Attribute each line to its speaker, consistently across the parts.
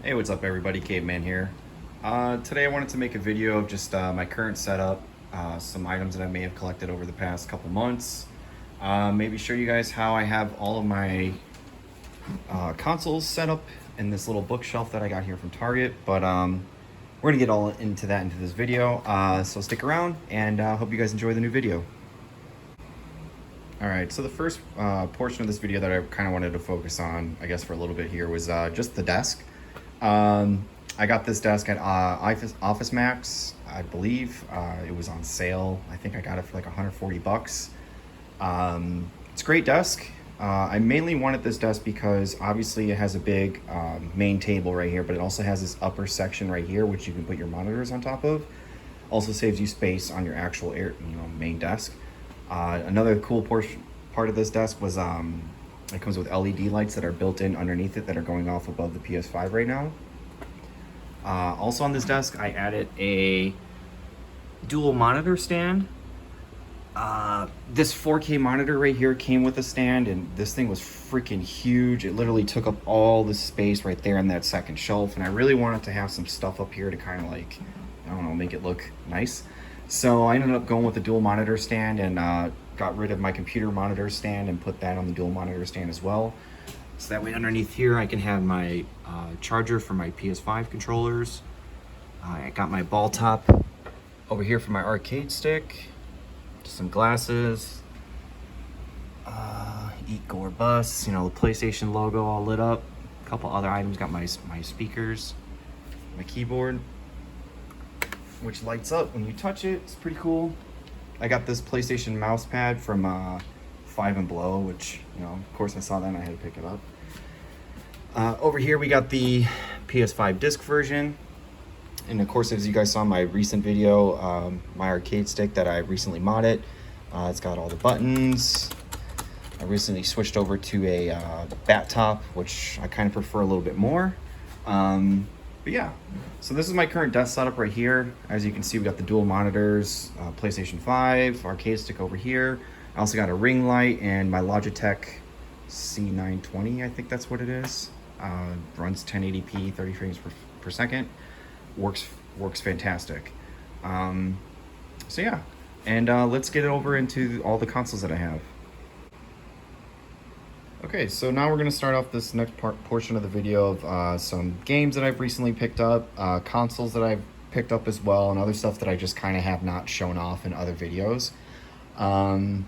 Speaker 1: Hey, what's up everybody? Caveman here. Today I wanted to make a video of just my current setup, some items that I may have collected over the past couple months. Maybe show you guys how I have all of my consoles set up in this little bookshelf that I got here from Target. But we're gonna get all into that into this video. So stick around and hope you guys enjoy the new video. Alright, so the first portion of this video that I kind of wanted to focus on, I guess for a little bit here, was just the desk. I got this desk at Office Max, I believe. It was on sale. I think I got it for like 140 bucks. It's a great desk. I mainly wanted this desk because obviously it has a big main table right here, but it also has this upper section right here, which you can put your monitors on top of. Also saves you space on your actual main desk. Another cool part of this desk was it comes with LED lights that are built in underneath it that are going off above the PS5 right now. Also on this desk, I added a dual monitor stand. This 4K monitor right here came with a stand, and this thing was freaking huge. It literally took up all the space right there in that second shelf, and I really wanted to have some stuff up here to kind of like, I don't know, make it look nice. So I ended up going with the dual monitor stand and got rid of my computer monitor stand and put that on the dual monitor stand as well. So that way underneath here I can have my charger for my PS5 controllers. I got my ball top over here for my arcade stick. Some glasses. Eat Gore Bus, the PlayStation logo all lit up. A couple other items, got my speakers, my keyboard, which lights up when you touch it. It's pretty cool. I got this PlayStation mouse pad from Five and Below, which, of course I saw that and I had to pick it up. Over here we got the PS5 disc version. And of course, as you guys saw in my recent video, my arcade stick that I recently modded. It's got all the buttons. I recently switched over to a bat top, which I kind of prefer a little bit more. But yeah, so this is my current desk setup right here. As you can see, we got the dual monitors, PlayStation 5, arcade stick over here. I also got a ring light and my Logitech C920, I think that's what it is. Runs 1080p, 30 frames per second. Works fantastic. So yeah, and let's get over into all the consoles that I have. Okay, so now we're going to start off this next portion of the video of some games that I've recently picked up, consoles that I've picked up as well, and other stuff that I just kind of have not shown off in other videos. To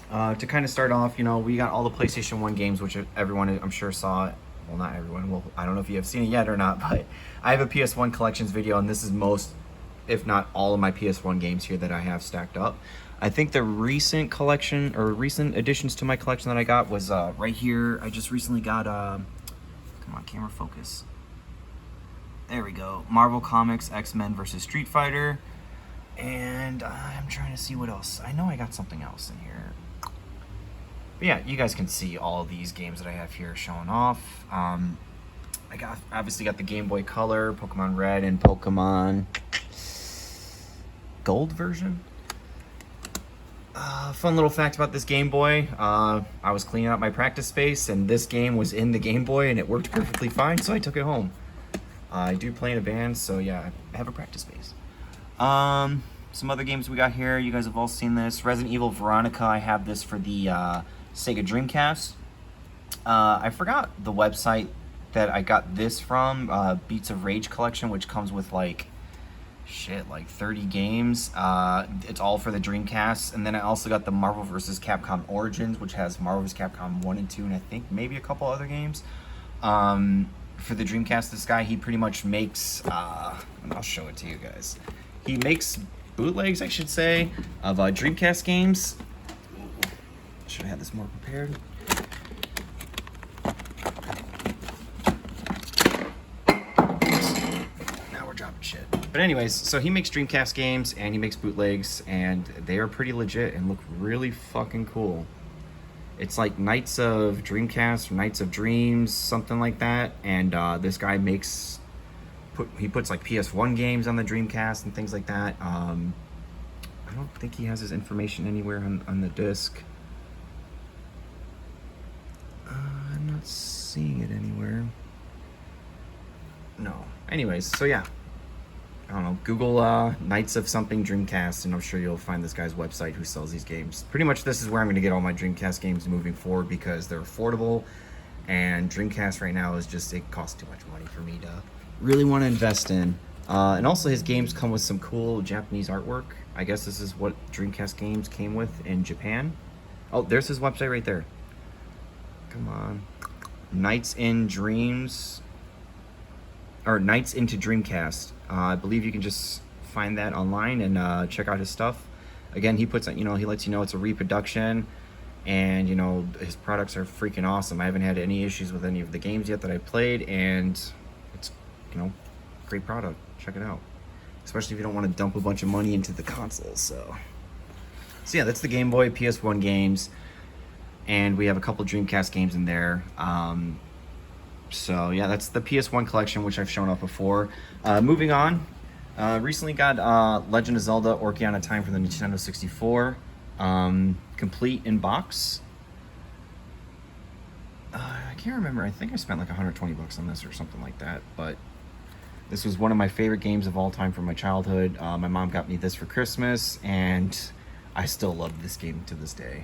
Speaker 1: kind of start off, we got all the PlayStation 1 games, which everyone, I'm sure, saw. Well, not everyone. Well, I don't know if you have seen it yet or not, but I have a PS1 collections video, and this is most, if not all of my PS1 games here that I have stacked up. I think the recent collection or recent additions to my collection that I got was right here. I just recently got, come on, camera focus. There we go. Marvel Comics, X-Men versus Street Fighter. And I'm trying to see what else. I know I got something else in here. But yeah, you guys can see all these games that I have here showing off. I obviously got the Game Boy Color, Pokemon Red, and Pokemon Gold version. Fun little fact about this Game Boy. I was cleaning out my practice space, and this game was in the Game Boy, and it worked perfectly fine, so I took it home. I do play in a band, so yeah, I have a practice space. Some other games we got here. You guys have all seen this. Resident Evil Veronica. I have this for the Sega Dreamcast. I forgot the website that I got this from, Beats of Rage Collection, which comes with like 30 games. It's all for the Dreamcast. And then I also got the Marvel vs. Capcom Origins, which has Marvel vs. Capcom 1 and 2, and I think maybe a couple other games. For the Dreamcast, this guy, he pretty much makes, and I'll show it to you guys. He makes bootlegs, I should say, of Dreamcast games. Should have had this more prepared. Now we're dropping shit. But anyways, so he makes Dreamcast games and he makes bootlegs, and they are pretty legit and look really fucking cool. It's like Knights of Dreamcast, Knights of Dreams, something like that. And this guy he puts like PS1 games on the Dreamcast and things like that. I don't think he has his information anywhere on the disc. I'm not seeing it anywhere. anyways, so yeah. I don't know, Google Knights of something Dreamcast, and I'm sure you'll find this guy's website who sells these games. Pretty much this is where I'm going to get all my Dreamcast games moving forward because they're affordable, and Dreamcast right now is just, it costs too much money for me to really want to invest in. And also his games come with some cool Japanese artwork. I guess this is what Dreamcast games came with in Japan. Oh, there's his website right there. Come on. Nights in Dreams, or Nights into Dreamcast. I believe you can just find that online and check out his stuff. Again, he puts, he lets you know it's a reproduction, and his products are freaking awesome. I haven't had any issues with any of the games yet that I played, and it's great product. Check it out, especially if you don't want to dump a bunch of money into the console. So yeah, that's the Game Boy, PS1 games, and we have a couple Dreamcast games in there. So yeah, that's the PS1 collection, which I've shown off before. Moving on, recently got Legend of Zelda Ocarina of Time for the Nintendo 64, complete in box. I can't remember, I think I spent like 120 bucks on this or something like that, but this was one of my favorite games of all time from my childhood. My mom got me this for Christmas, and I still love this game to this day.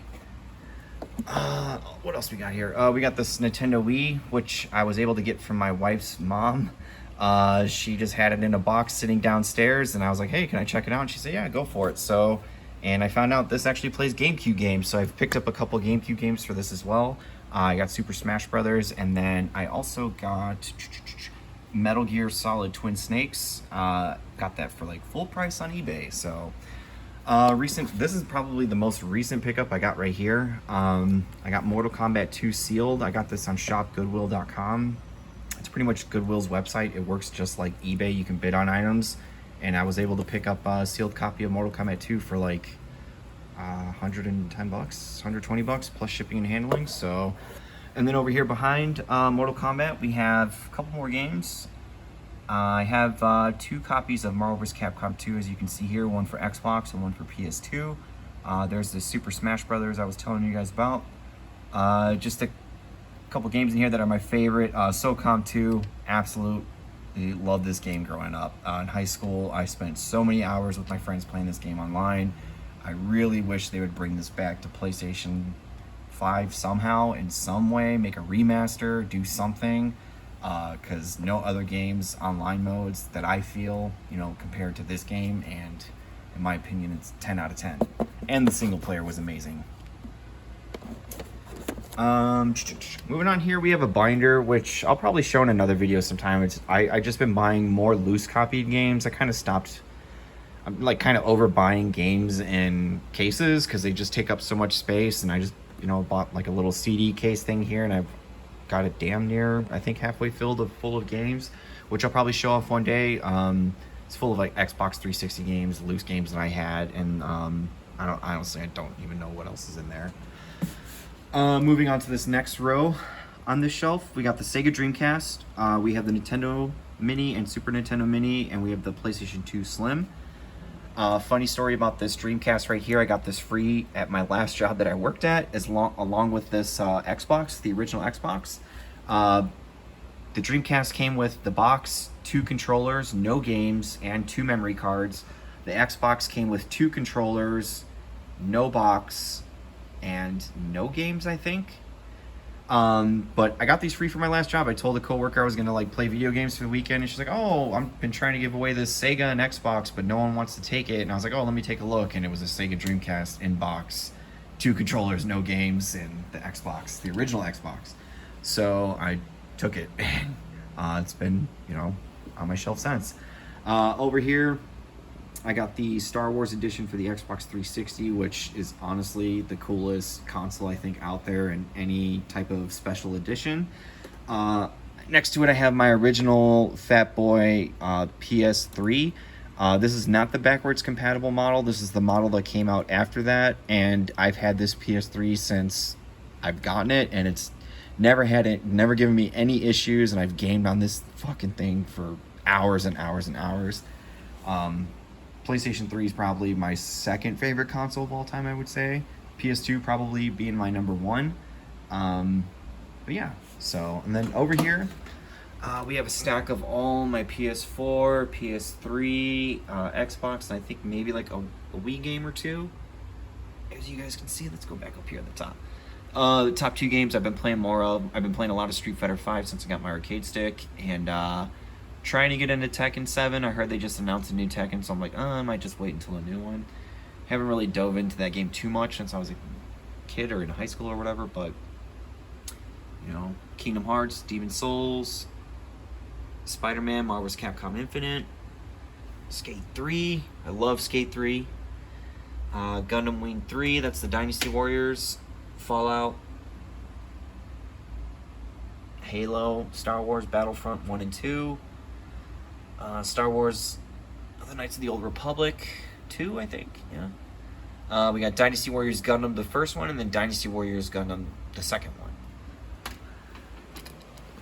Speaker 1: What else we got here? We got this Nintendo Wii, which I was able to get from my wife's mom. She just had it in a box sitting downstairs, and I was like, hey, can I check it out? And she said, yeah, go for it. So, and I found out this actually plays GameCube games, so I've picked up a couple GameCube games for this as well. I got Super Smash Brothers, and then I also got Metal Gear Solid Twin Snakes. Got that for like full price on eBay, so... this is probably the most recent pickup I got right here. I got Mortal Kombat 2 sealed. I got this on shopgoodwill.com. It's pretty much Goodwill's website. It works just like eBay. You can bid on items, and I was able to pick up a sealed copy of Mortal Kombat 2 for like 110 bucks, 120 bucks plus shipping and handling. So, and then over here behind Mortal Kombat, we have a couple more games. I have 2 copies of Marvel vs. Capcom 2, as you can see here, one for Xbox and one for PS2. There's the Super Smash Brothers I was telling you guys about. Just a couple games in here that are my favorite. SOCOM 2, absolutely loved this game growing up. In high school, I spent so many hours with my friends playing this game online. I really wish they would bring this back to PlayStation 5 somehow, in some way, make a remaster, do something. Because no other games online modes that I feel, compared to this game, and in my opinion, it's 10 out of 10. And the single player was amazing. Moving on here, we have a binder, which I'll probably show in another video sometime. I just been buying more loose copied games. I kind of stopped. I'm like kind of overbuying games in cases because they just take up so much space, and I just bought like a little CD case thing here, and I've got it damn near, I think, halfway full of games, which I'll probably show off one day. It's full of like Xbox 360 games, loose games that I had, and honestly, I don't even know what else is in there. Moving on to this next row on this shelf, we got the Sega Dreamcast, we have the Nintendo Mini and Super Nintendo Mini, and we have the PlayStation 2 Slim. Funny story about this Dreamcast right here. I got this free at my last job that I worked at, along with this Xbox, the original Xbox. The Dreamcast came with the box, 2 controllers, no games, and 2 memory cards. The Xbox came with 2 controllers, no box, and no games, I think. But I got these free for my last job. I told a coworker I was gonna like play video games for the weekend, and she's like, "Oh, I've been trying to give away this Sega and Xbox, but no one wants to take it." And I was like, "Oh, let me take a look." And it was a Sega Dreamcast in box, 2 controllers, no games, and the Xbox, the original Xbox. So I took it, and it's been on my shelf since. Over here, I got the Star Wars edition for the Xbox 360, which is honestly the coolest console I think out there in any type of special edition. Next to it, I have my original Fat Boy PS3. This is not the backwards compatible model. This is the model that came out after that, and I've had this PS3 since I've gotten it, and it's never given me any issues, and I've gamed on this fucking thing for hours and hours and hours. PlayStation 3 is probably my second favorite console of all time, I would say. PS2 probably being my number 1. But yeah, so, and then over here,
Speaker 2: We have a stack of all my PS4, PS3, Xbox, and I think maybe like a Wii game or two. As you guys can see, let's go back up here at the top. The top 2 games I've been playing more of. I've been playing a lot of Street Fighter 5 since I got my arcade stick, and trying to get into Tekken 7. I heard they just announced a new Tekken, so I'm like, I might just wait until a new one. Haven't really dove into that game too much since I was a kid or in high school or whatever, but you know, Kingdom Hearts, Demon Souls, Spider-Man, Marvel vs. Capcom Infinite, Skate 3. I love Skate 3. Gundam Wing 3, that's the Dynasty Warriors. Fallout, Halo, Star Wars Battlefront 1 and 2, Star Wars The Knights of the Old Republic 2, I think, yeah. We got Dynasty Warriors Gundam, the first one, and then Dynasty Warriors Gundam, the second one.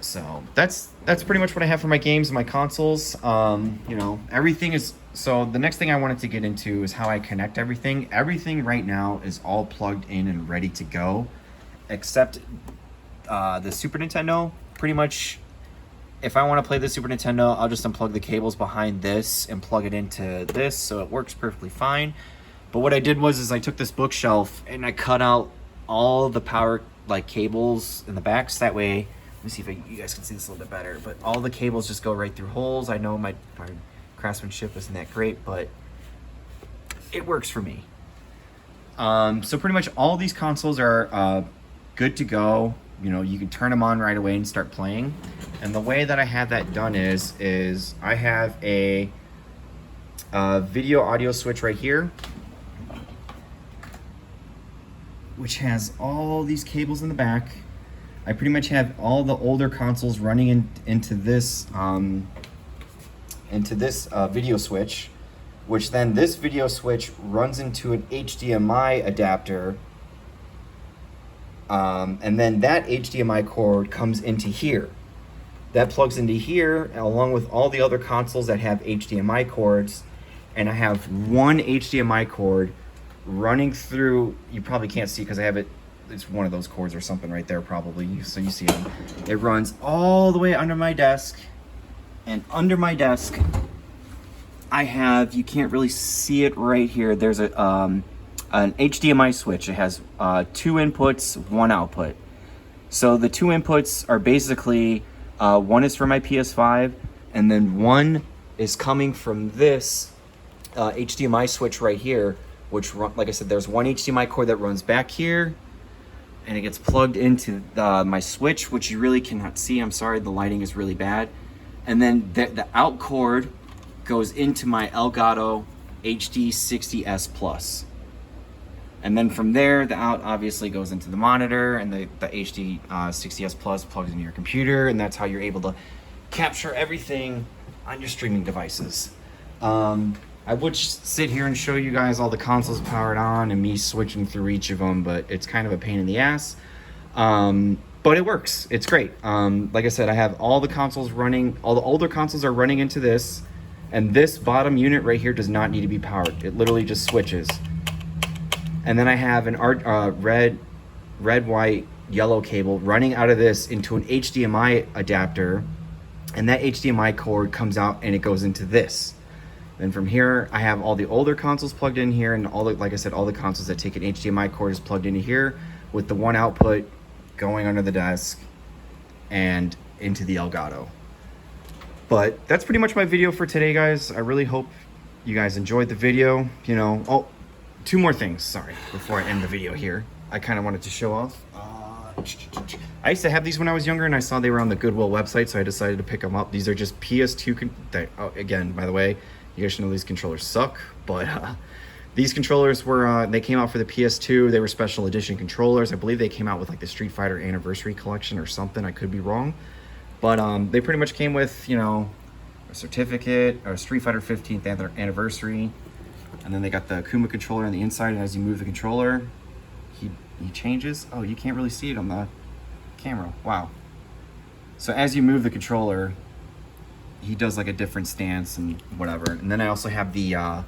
Speaker 2: So that's pretty much what I have for my games and my consoles. You know, everything is... So the next thing I wanted to get into is how I connect everything. Everything right now is all plugged in and ready to go, except the Super Nintendo. Pretty much, if I want to play the Super Nintendo, I'll just unplug the cables behind this and plug it into this, so it works perfectly fine. But what I did was I took this bookshelf and I cut out all the power cables in the back, so that way, let me see if you guys can see this a little bit better, but all the cables just go right through holes. I know my craftsmanship isn't that great, but it works for me. So pretty much all these consoles are good to go. You know, you can turn them on right away and start playing. And the way that I have that done is I have a video audio switch right here, which has all these cables in the back. I pretty much have all the older consoles running into this video switch, which then this video switch runs into an HDMI adapter, and then that HDMI cord comes into here. That plugs into here along with all the other consoles that have HDMI cords, and I have one HDMI cord running through. You probably can't see because I have it. It's one of those cords or something right there probably, so you see them. It runs all the way under my desk, and under my desk I have, you can't really see it right here, there's an HDMI switch. It has 2 inputs, 1 output. So the 2 inputs are basically, one is for my PS5, and then one is coming from this HDMI switch right here, which, like I said, there's one HDMI cord that runs back here, and it gets plugged into my switch, which you really cannot see. I'm sorry, the lighting is really bad. And then the out cord goes into my Elgato HD 60S Plus. And then from there, the out obviously goes into the monitor, and the HD 60S Plus plugs into your computer, and that's how you're able to capture everything on your streaming devices. I would just sit here and show you guys all the consoles powered on and me switching through each of them, but it's kind of a pain in the ass. But it works. It's great. Like I said, I have all the consoles running. All the older consoles are running into this, and this bottom unit right here does not need to be powered. It literally just switches. And then I have an red, white, yellow cable running out of this into an HDMI adapter, and that HDMI cord comes out and it goes into this. Then from here, I have all the older consoles plugged in here, and all the, like I said, all the consoles that take an HDMI cord is plugged into here with the one output going under the desk and into the Elgato. But that's pretty much my video for today, guys. I really hope you guys enjoyed the video. You know, oh, 2 more things, sorry, before I end the video here. I kind of wanted to show off. I used to have these when I was younger, and I saw they were on the Goodwill website, so I decided to pick them up. These are just PS2, again, by the way, you guys should know these controllers suck, but these controllers were, they came out for the PS2. They were special edition controllers. I believe they came out with like the Street Fighter Anniversary Collection or something. I could be wrong. But they pretty much came with, you know, a certificate, a Street Fighter 15th Anniversary. And then they got the Akuma controller on the inside, and as you move the controller, he changes. Oh, you can't really see it on the camera. Wow. So as you move the controller, he does like a different stance and whatever. And then I also have the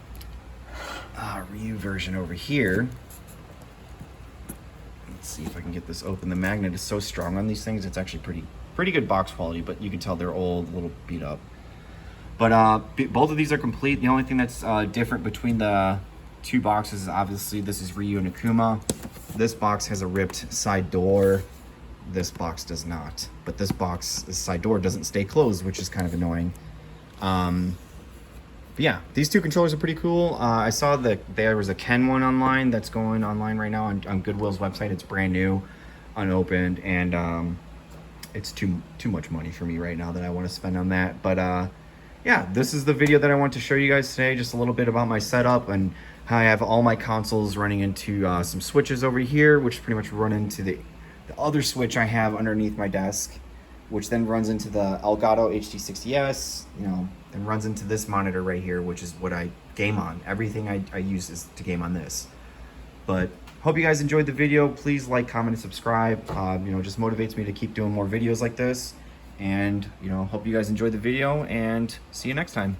Speaker 2: Ryu version over here. Let's see if I can get this open. The magnet is so strong on these things, it's actually pretty
Speaker 1: pretty good box quality, but you can tell they're old, a little beat up. But both of these are complete. The only thing that's different between the two boxes is obviously this is Ryu and Akuma. This box has a ripped side door. This box does not. But this side door doesn't stay closed, which is kind of annoying. But yeah, these two controllers are pretty cool. I saw that there was a Ken one online that's going online right now on Goodwill's website. It's brand new, unopened, and it's too much money for me right now that I want to spend on that. But yeah, this is the video that I want to show you guys today. Just a little bit about my setup and how I have all my consoles running into some switches over here, which pretty much run into the other switch I have underneath my desk, which then runs into the Elgato HD60S, you know, and runs into this monitor right here, which is what I game on. Everything I use is to game on this. But hope you guys enjoyed the video. Please like, comment, and subscribe. You know, just motivates me to keep doing more videos like this. And, you know, hope you guys enjoyed the video, and see you next time.